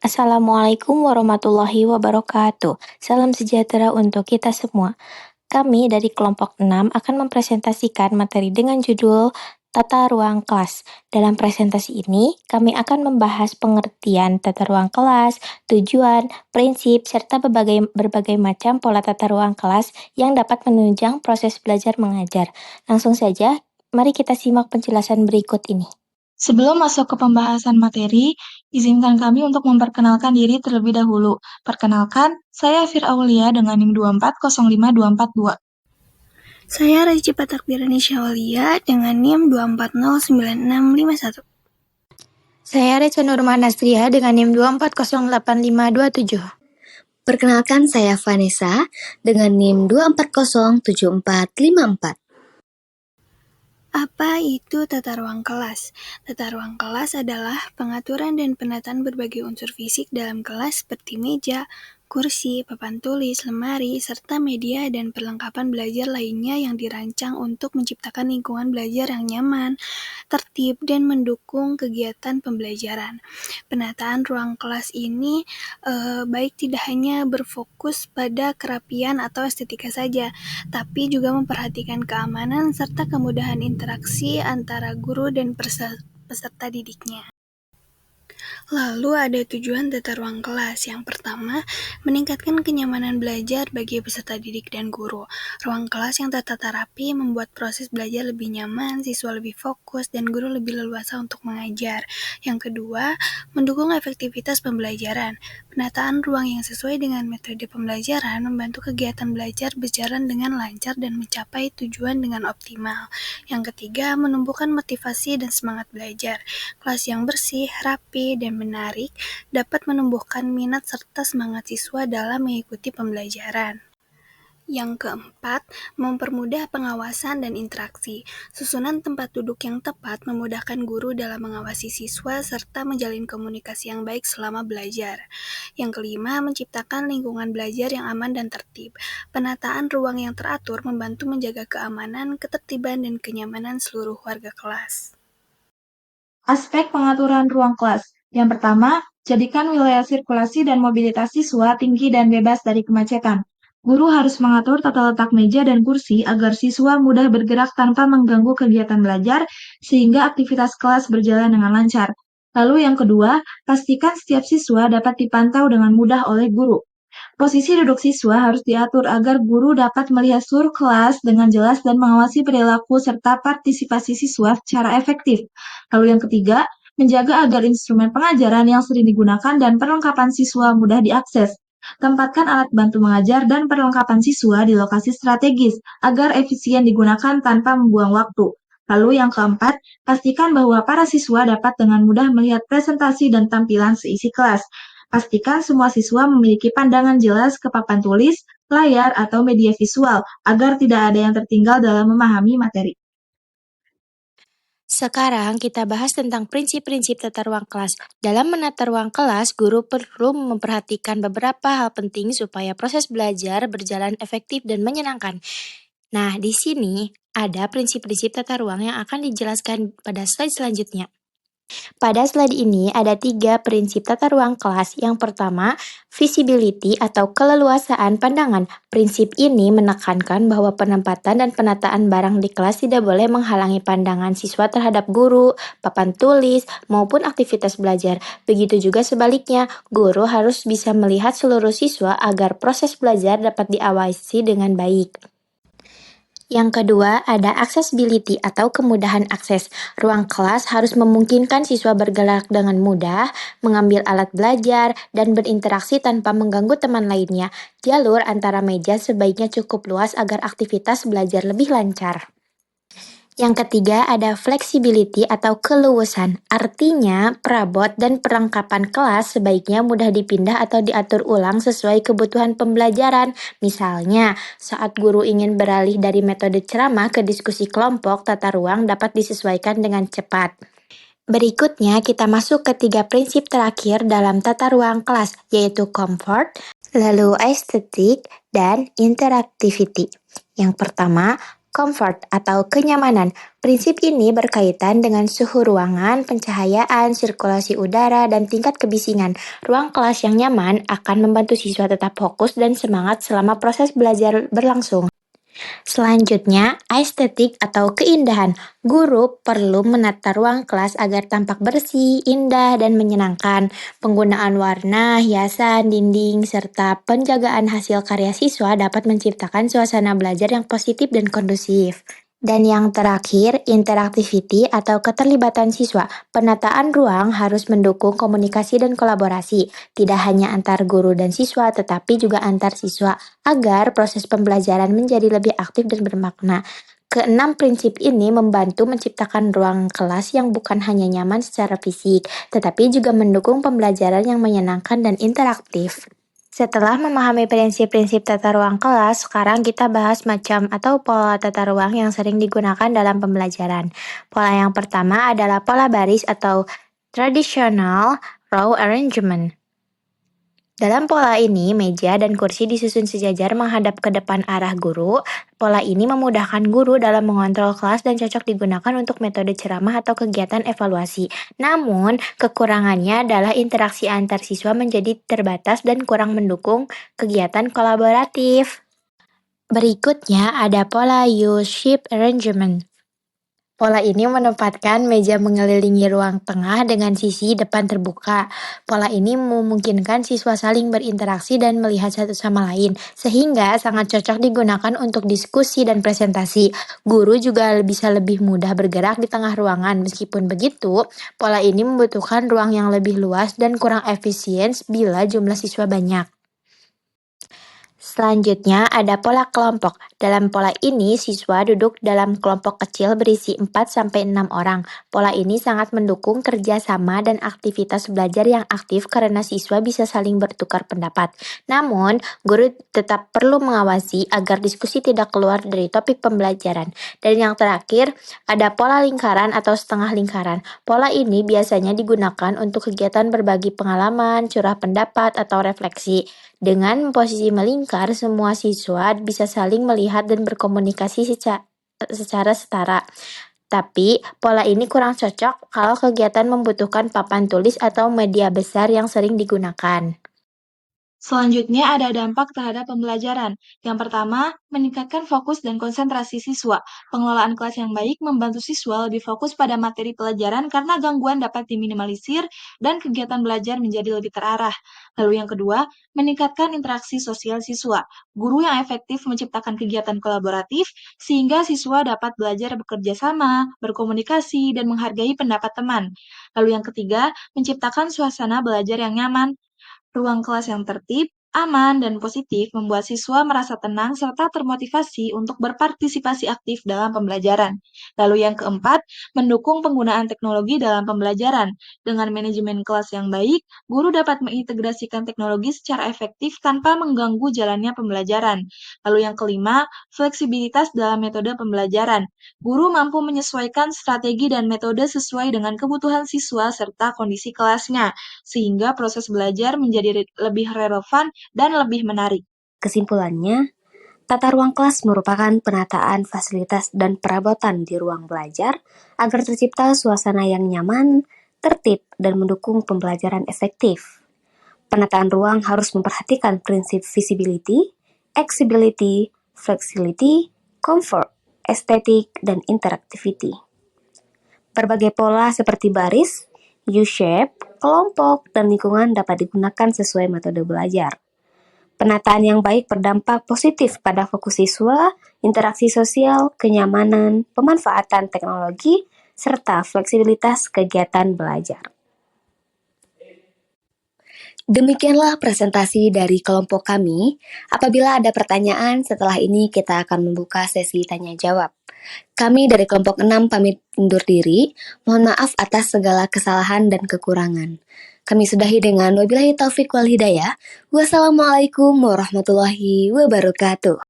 Assalamualaikum warahmatullahi wabarakatuh. Salam sejahtera untuk kita semua. Kami dari kelompok 6 akan mempresentasikan materi dengan judul Tata Ruang Kelas. Dalam presentasi ini, kami akan membahas pengertian tata ruang kelas, tujuan, prinsip, serta berbagai macam pola tata ruang kelas yang dapat menunjang proses belajar mengajar. Langsung saja, mari kita simak penjelasan berikut ini. Sebelum masuk ke pembahasan materi, izinkan kami untuk memperkenalkan diri terlebih dahulu. Perkenalkan, saya Fir Aulia dengan NIM 2405242. Saya Recipa Takbirani Syaulia dengan NIM 2409651. Saya Reca Nurman Nastria dengan NIM 2408527. Perkenalkan, saya Vanessa dengan NIM 2407454. Apa itu tata ruang kelas? Tata ruang kelas adalah pengaturan dan penataan berbagai unsur fisik dalam kelas seperti meja, kursi, papan tulis, lemari, serta media dan perlengkapan belajar lainnya yang dirancang untuk menciptakan lingkungan belajar yang nyaman, tertib, dan mendukung kegiatan pembelajaran. Penataan ruang kelas ini baik tidak hanya berfokus pada kerapian atau estetika saja, tapi juga memperhatikan keamanan serta kemudahan interaksi antara guru dan peserta didiknya. Lalu ada tujuan tata ruang kelas. Yang pertama, meningkatkan kenyamanan belajar bagi peserta didik dan guru. Ruang kelas yang tertata rapi membuat proses belajar lebih nyaman, siswa lebih fokus, dan guru lebih leluasa untuk mengajar. Yang kedua, mendukung efektivitas pembelajaran. Penataan ruang yang sesuai dengan metode pembelajaran membantu kegiatan belajar berjalan dengan lancar dan mencapai tujuan dengan optimal. Yang ketiga, menumbuhkan motivasi dan semangat belajar. Kelas yang bersih, rapi, dan menarik dapat menumbuhkan minat serta semangat siswa dalam mengikuti pembelajaran. Yang keempat, mempermudah pengawasan dan interaksi. Susunan tempat duduk yang tepat memudahkan guru dalam mengawasi siswa serta menjalin komunikasi yang baik selama belajar. Yang kelima, menciptakan lingkungan belajar yang aman dan tertib. Penataan ruang yang teratur membantu menjaga keamanan, ketertiban, dan kenyamanan seluruh warga kelas. Aspek pengaturan ruang kelas. Yang pertama, jadikan wilayah sirkulasi dan mobilitas siswa tinggi dan bebas dari kemacetan. Guru harus mengatur tata letak meja dan kursi agar siswa mudah bergerak tanpa mengganggu kegiatan belajar, sehingga aktivitas kelas berjalan dengan lancar. Lalu yang kedua, pastikan setiap siswa dapat dipantau dengan mudah oleh guru. Posisi duduk siswa harus diatur agar guru dapat melihat seluruh kelas dengan jelas dan mengawasi perilaku serta partisipasi siswa secara efektif. Lalu yang ketiga, menjaga agar instrumen pengajaran yang sering digunakan dan perlengkapan siswa mudah diakses. Tempatkan alat bantu mengajar dan perlengkapan siswa di lokasi strategis agar efisien digunakan tanpa membuang waktu. Lalu yang keempat, pastikan bahwa para siswa dapat dengan mudah melihat presentasi dan tampilan seisi kelas. Pastikan semua siswa memiliki pandangan jelas ke papan tulis, layar, atau media visual agar tidak ada yang tertinggal dalam memahami materi. Sekarang kita bahas tentang prinsip-prinsip tata ruang kelas. Dalam menata ruang kelas, guru perlu memperhatikan beberapa hal penting supaya proses belajar berjalan efektif dan menyenangkan. Nah, di sini ada prinsip-prinsip tata ruang yang akan dijelaskan pada slide selanjutnya. Pada slide ini ada 3 prinsip tata ruang kelas. Yang pertama, visibility atau keleluasaan pandangan. Prinsip ini menekankan bahwa penempatan dan penataan barang di kelas tidak boleh menghalangi pandangan siswa terhadap guru, papan tulis, maupun aktivitas belajar. Begitu juga sebaliknya, guru harus bisa melihat seluruh siswa agar proses belajar dapat diawasi dengan baik. Yang kedua, ada accessibility atau kemudahan akses. Ruang kelas harus memungkinkan siswa bergerak dengan mudah, mengambil alat belajar, dan berinteraksi tanpa mengganggu teman lainnya. Jalur antara meja sebaiknya cukup luas agar aktivitas belajar lebih lancar. Yang ketiga ada flexibility atau keluasan. Artinya, perabot dan perlengkapan kelas sebaiknya mudah dipindah atau diatur ulang sesuai kebutuhan pembelajaran. Misalnya, saat guru ingin beralih dari metode ceramah ke diskusi kelompok, tata ruang dapat disesuaikan dengan cepat. Berikutnya, kita masuk ke 3 prinsip terakhir dalam tata ruang kelas, yaitu comfort, lalu aesthetic, dan interactivity. Yang pertama, comfort atau kenyamanan. Prinsip ini berkaitan dengan suhu ruangan, pencahayaan, sirkulasi udara, dan tingkat kebisingan. Ruang kelas yang nyaman akan membantu siswa tetap fokus dan semangat selama proses belajar berlangsung. Selanjutnya, estetik atau keindahan. Guru perlu menata ruang kelas agar tampak bersih, indah, dan menyenangkan. Penggunaan warna, hiasan, dinding, serta penjagaan hasil karya siswa dapat menciptakan suasana belajar yang positif dan kondusif. Dan yang terakhir, interactivity atau keterlibatan siswa. Penataan ruang harus mendukung komunikasi dan kolaborasi, tidak hanya antar guru dan siswa, tetapi juga antar siswa, agar proses pembelajaran menjadi lebih aktif dan bermakna. Keenam prinsip ini membantu menciptakan ruang kelas yang bukan hanya nyaman secara fisik, tetapi juga mendukung pembelajaran yang menyenangkan dan interaktif. Setelah memahami prinsip-prinsip tata ruang kelas, sekarang kita bahas macam atau pola tata ruang yang sering digunakan dalam pembelajaran. Pola yang pertama adalah pola baris atau traditional row arrangement. Dalam pola ini, meja dan kursi disusun sejajar menghadap ke depan arah guru. Pola ini memudahkan guru dalam mengontrol kelas dan cocok digunakan untuk metode ceramah atau kegiatan evaluasi. Namun, kekurangannya adalah interaksi antar siswa menjadi terbatas dan kurang mendukung kegiatan kolaboratif. Berikutnya ada pola U-shape arrangement. Pola ini menempatkan meja mengelilingi ruang tengah dengan sisi depan terbuka. Pola ini memungkinkan siswa saling berinteraksi dan melihat satu sama lain, sehingga sangat cocok digunakan untuk diskusi dan presentasi. Guru juga bisa lebih mudah bergerak di tengah ruangan. Meskipun begitu, pola ini membutuhkan ruang yang lebih luas dan kurang efisien bila jumlah siswa banyak. Selanjutnya ada pola kelompok. Dalam pola ini, siswa duduk dalam kelompok kecil berisi 4-6 orang. Pola ini sangat mendukung kerjasama dan aktivitas belajar yang aktif karena siswa bisa saling bertukar pendapat. Namun, guru tetap perlu mengawasi agar diskusi tidak keluar dari topik pembelajaran. Dan yang terakhir, ada pola lingkaran atau setengah lingkaran. Pola ini biasanya digunakan untuk kegiatan berbagi pengalaman, curah pendapat, atau refleksi. Dengan posisi melingkar, semua siswa bisa saling melihat dan berkomunikasi secara setara. Tapi, pola ini kurang cocok kalau kegiatan membutuhkan papan tulis atau media besar yang sering digunakan. Selanjutnya ada dampak terhadap pembelajaran. Yang pertama, meningkatkan fokus dan konsentrasi siswa. Pengelolaan kelas yang baik membantu siswa lebih fokus pada materi pelajaran karena gangguan dapat diminimalisir dan kegiatan belajar menjadi lebih terarah. Lalu yang kedua, meningkatkan interaksi sosial siswa. Guru yang efektif menciptakan kegiatan kolaboratif sehingga siswa dapat belajar bekerja sama, berkomunikasi, dan menghargai pendapat teman. Lalu yang ketiga, menciptakan suasana belajar yang nyaman. Ruang kelas yang tertib, aman, dan positif membuat siswa merasa tenang serta termotivasi untuk berpartisipasi aktif dalam pembelajaran. Lalu yang keempat, mendukung penggunaan teknologi dalam pembelajaran. Dengan manajemen kelas yang baik, guru dapat mengintegrasikan teknologi secara efektif tanpa mengganggu jalannya pembelajaran. Lalu yang kelima, fleksibilitas dalam metode pembelajaran. Guru mampu menyesuaikan strategi dan metode sesuai dengan kebutuhan siswa serta kondisi kelasnya, sehingga proses belajar menjadi lebih relevan dan lebih menarik. Kesimpulannya, tata ruang kelas merupakan penataan fasilitas dan perabotan di ruang belajar agar tercipta suasana yang nyaman, tertib, dan mendukung pembelajaran efektif. Penataan ruang harus memperhatikan prinsip visibility, accessibility, flexibility, comfort, estetik, dan interactivity. Berbagai pola seperti baris, U-shape, kelompok, dan lingkungan dapat digunakan sesuai metode belajar. Penataan yang baik berdampak positif pada fokus siswa, interaksi sosial, kenyamanan, pemanfaatan teknologi, serta fleksibilitas kegiatan belajar. Demikianlah presentasi dari kelompok kami. Apabila ada pertanyaan, setelah ini kita akan membuka sesi tanya-jawab. Kami dari kelompok 6 pamit undur diri. Mohon maaf atas segala kesalahan dan kekurangan. Kami sudahi dengan wabillahi taufiq wal hidayah. Wassalamualaikum warahmatullahi wabarakatuh.